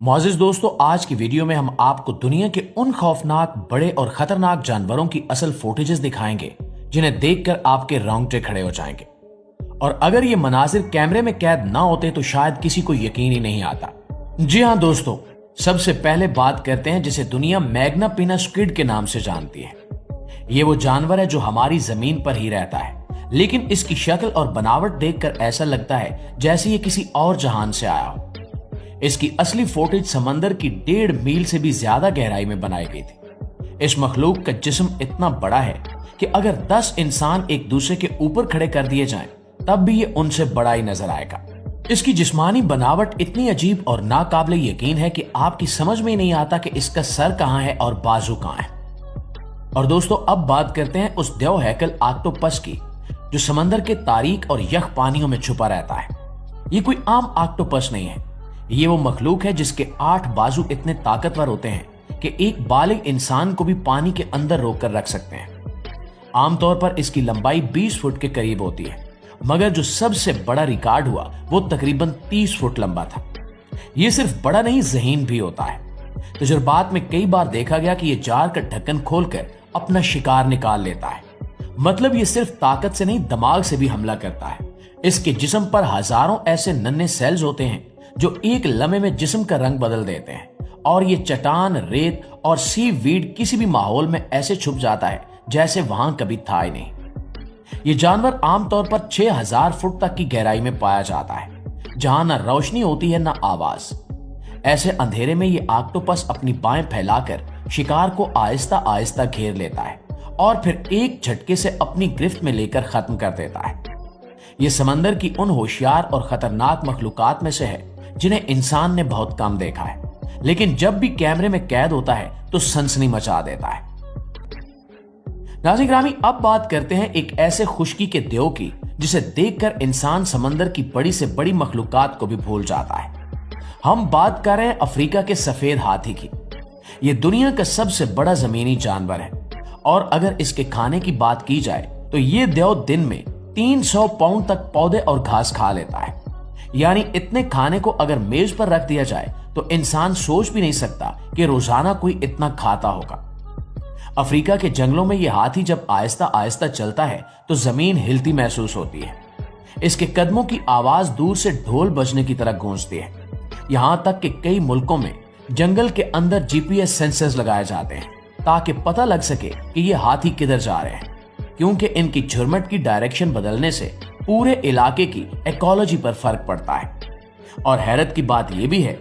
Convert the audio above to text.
मुआज़िज़ दोस्तों, आज की वीडियो में हम आपको दुनिया के उन खौफनाक, बड़े और खतरनाक जानवरों की असल फुटेजेस दिखाएंगे जिन्हें देखकर आपके रोंगटे खड़े हो जाएंगे। और अगर ये मनाजिर कैमरे में कैद ना होते तो शायद किसी को यकीन ही नहीं आता। जी हाँ दोस्तों, सबसे पहले बात करते हैं जिसे दुनिया मैग्ना पिना स्क्विड के नाम से जानती है। ये वो जानवर है जो हमारी जमीन पर ही रहता है, लेकिन इसकी शक्ल और बनावट देखकर ऐसा लगता है जैसे ये किसी और जहान से आया हो। इसकी असली फुटेज समंदर की 1.5 मील से भी ज्यादा गहराई में बनाई गई थी। इस मखलूक का जिस्म इतना बड़ा है कि अगर 10 इंसान एक दूसरे के ऊपर खड़े कर दिए जाएं, तब भी ये उनसे बड़ा ही नजर आएगा। इसकी जिस्मानी बनावट इतनी अजीब और नाकाबिले यकीन है कि आपकी समझ में ही नहीं आता कि इसका सर कहां है और बाजू कहां है। और दोस्तों, अब बात करते हैं उस देव हैकल ऑक्टोपस की जो समंदर के तारीक और यख पानियों में छुपा रहता है। ये कोई आम ऑक्टोपस नहीं है, ये वो मखलूक है जिसके 8 बाजू इतने ताकतवर होते हैं कि एक बालिग इंसान को भी पानी के अंदर रोक कर रख सकते हैं। आमतौर पर इसकी लंबाई 20 फुट के करीब होती है, मगर जो सबसे बड़ा रिकॉर्ड हुआ वो तकरीबन 30 फुट लंबा था। ये सिर्फ बड़ा नहीं, ज़हीन भी होता है। तजुर्बात में कई बार देखा गया कि ये जार का ढक्कन खोलकर अपना शिकार निकाल लेता है। मतलब ये सिर्फ ताकत से नहीं, दिमाग से भी हमला करता है। इसके जिस्म पर हजारों ऐसे नन्हे सेल्स होते हैं जो एक लम्हे में जिस्म का रंग बदल देते हैं, और ये चट्टान, रेत और सी वीड किसी भी माहौल में ऐसे छुप जाता है जैसे वहां कभी था ही नहीं। ये जानवर आमतौर पर 6000 फुट तक की गहराई में पाया जाता है, जहां ना रोशनी होती है ना आवाज। ऐसे अंधेरे में ये ऑक्टोपस अपनी बाहें फैलाकर शिकार को आहिस्ता आहिस्ता घेर लेता है और फिर एक झटके से अपनी गिरफ्त में लेकर खत्म कर देता है। ये समंदर की उन होशियार और खतरनाक मखलूकात में से है जिन्हें इंसान ने बहुत कम देखा है, लेकिन जब भी कैमरे में कैद होता है तो सनसनी मचा देता है। नाज़रीन ग्रामी, अब बात करते हैं एक ऐसे खुशकी के देव की जिसे देखकर इंसान समंदर की बड़ी से बड़ी मखलूकात को भी भूल जाता है। हम बात कर रहे हैं अफ्रीका के सफेद हाथी की। यह दुनिया का सबसे बड़ा जमीनी जानवर है, और अगर इसके खाने की बात की जाए तो यह देव दिन में 300 पाउंड तक पौधे और घास खा लेता है। यानी इतने खाने को अगर मेज पर रख दिया जाए तो इंसान सोच भी नहीं सकता कि रोजाना कोई इतना खाता होगा। अफ्रीका के जंगलों में यह हाथी जब आहिस्ता आहिस्ता चलता है तो जमीन हिलती महसूस होती है। इसके कदमों की आवाज दूर से ढोल बजने की तरह गूंजती है। यहां तक कि कई मुल्कों में जंगल के अंदर जीपीएस सेंसर्स लगाए जाते हैं ताकि पता लग सके कि ये हाथी किधर जा रहे हैं, क्योंकि इनकी झुरमट की डायरेक्शन बदलने से पूरे इलाके की इकोलॉजी पर फर्क पड़ता है। और हैरत की बात यह भी है